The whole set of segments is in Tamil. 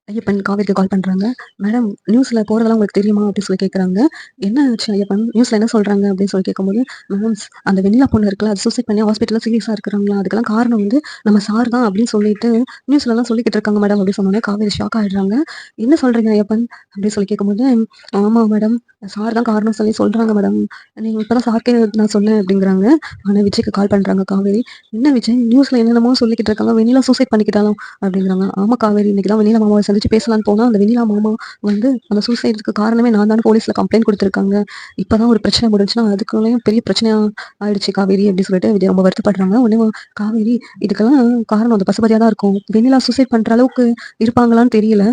ஐயப்பன் காவேரிக்கு கால் பண்றாங்க. "மேடம் நியூஸ்ல போறதெல்லாம் உங்களுக்கு தெரியுமா?" அப்படின்னு சொல்லி கேட்குறாங்க. "என்ன ஆச்சு ஐயப்பன்? நியூஸ்ல என்ன சொல்றாங்க?" அப்படின்னு சொல்லி கேட்கும்போது, "மேம் அந்த வெண்ணிலா பொண்ணு இருக்குல்ல, அது சூசைட் பண்ணி ஹாஸ்பிட்டல்ல சீரியஸா இருக்கிறாங்களாம். அதுக்கெல்லாம் காரணம் வந்து நம்ம சார் தான் அப்படின்னு சொல்லிட்டு நியூஸ்லலாம் சொல்லிக்கிட்டு இருக்காங்க மேடம்." அப்படின்னு சொன்னோனே காவேரி ஷாக் ஆயிடுறாங்க. "என்ன சொல்றீங்க ஐயப்பன்?" அப்படின்னு சொல்லி கேட்கும்போது, "ஆமா மேடம். சார் தான் காரணம் சொல்லி சொல்றாங்க மேடம். நீங்க இப்பதான் சார்க்கே நான் சொன்னேன்." அப்படிங்கிறாங்க. ஆனா விஜய்க்கு கால் பண்றாங்க காவேரி. "என்ன விஜய் நியூஸ்ல என்னென்னமோ சொல்லிக்கிட்டு இருக்காங்க. வெண்ணிலா சூசைட் பண்ணிக்கிட்டாளாம்." அப்படிங்கிறாங்க. "ஆமா காவேரி, இன்னைக்கு தான் வெண்ணிலா மாமாவ சந்திச்சு பேசலான்னு போனா, அந்த வெண்ணிலா மாமா வந்து அந்த சூசைடுக்கு காரணமே நான் தான்னு போலீஸ்ல கம்ப்ளைண்ட் குடுத்துருக்காங்க. இப்பதான் ஒரு பிரச்சனை முடிஞ்சுச்சுன்னா, அதுக்குள்ளயும் பெரிய பிரச்சனையா ஆயிடுச்சு காவேரி." அப்படின்னு சொல்லிட்டு விஜய் ரொம்ப வருத்தப்படுறாங்க. உடனே காவேரி, "இதுக்கெல்லாம் காரணம் அந்த பசுபதியா தான் இருக்கும். வெண்ணிலா சூசைட் பண்ற அளவுக்கு இருப்பாங்களான்னு தெரியல.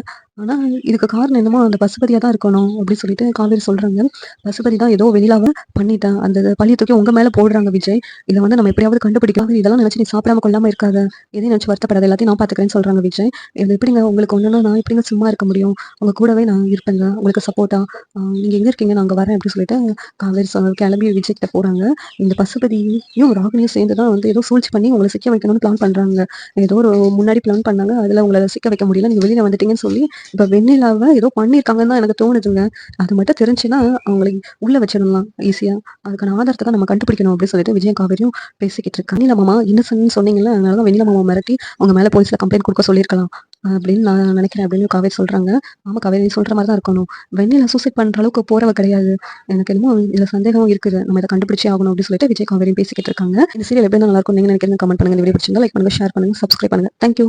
ஆனா இதுக்கு காரணம் என்னமோ அந்த பசுபதியா தான் இருக்கணும்." அப்படின்னு சொல்லிட்டு காவேரி சொல்றாங்க. பசுபதி தான் ஏதோ வெண்ணிலாவ பண்ணிட்டான். அந்த பழிய தூக்கி உங்க மேல போடுறாங்க விஜய். இத வந்து நம்ம எப்படியாவது கண்டுபிடிக்கலாம். இதெல்லாம் நினைச்சு நீ சாப்பிடாம கொள்ளாம இருக்காத. எதையும் நினைச்சு வருத்தப்படாத. எல்லாத்தையும் நான் பாத்துக்கிறேன்னு சொல்றாங்க விஜய். "இது எப்படிங்க உங்களுக்கு ஒண்ணுன்னா நான் எப்படிங்க சும்மா இருக்க முடியும்? உங்க கூடவே நான் இருப்பேங்க. உங்களுக்கு சப்போர்ட்டா. நீங்க எங்க இருக்கீங்க? நான் அங்க வரேன்." அப்படின்னு சொல்லிட்டு காவேரி கிளம்பி விஜய் கிட்ட போறாங்க. இந்த பசுபதியும் ராகினியும் சேர்ந்து தான் வந்து ஏதோ சூழ்ச்சி பண்ணி உங்கள சிக்க வைக்கணும்னு பிளான் பண்றாங்க. ஏதோ ஒரு முன்னாடி பிளான் பண்ணாங்க. அதுல உங்கள சிக்க வைக்க முடியல. நீங்க வெளியில வந்துட்டீங்கன்னு சொல்லி, இப்ப வெண்ணிலாவ ஏதோ பண்ணியிருக்காங்கன்னு தான் எனக்கு தோணுதுங்க. அது மட்டும் தெரிஞ்சுன்னா அவங்கள உள்ள வச்சிடலாம் ஈஸியா. அதுக்கான ஆதாரத்த தான் நம்ம கண்டுபிடிக்கணும் அப்படின்னு சொல்லிட்டு விஜயும் காவேரியும் பேசிக்கிட்டு இருக்காங்க. வெண்ணிலா மாமா இன்னசென்ட்ன்னு சொன்னீங்கல்ல, அதனால தான் வெண்ணிலா மாமா மிரட்டி உங்க மேல போலீஸ்ல கம்ப்ளைண்ட் குடுக்க சொல்லியிருக்கலாம். அப்படின்னு நான் நினைக்கிறேன் அப்படின்னு காவேரி சொல்றாங்க. ஆமா காவேரி, நீ சொல்ற மாரி தான் இருக்கணும். வெண்ணிலா சூசைட் பண்ற அளவுக்கு போறவ கிடையாது. எனக்கு என்னமோ இதுல சந்தேகம் இருக்குது. நம்ம இத கண்டுபிடிச்சே ஆகணும் அப்படின்னு சொல்லிட்டு விஜய் காவேரியும் பேசிக்கிட்டு இருக்காங்க. இந்த சீரியல் எப்படி நல்லா இருக்கும் நீங்க நினைக்கிறீங்க கமெண்ட் பண்ணுங்க. இந்த வீடியோ பிடிச்சிருந்தா லைக் பண்ணுங்க, ஷேர் பண்ணுங்க, சப்ஸ்கிரைப் பண்ணுங்க. Thank you.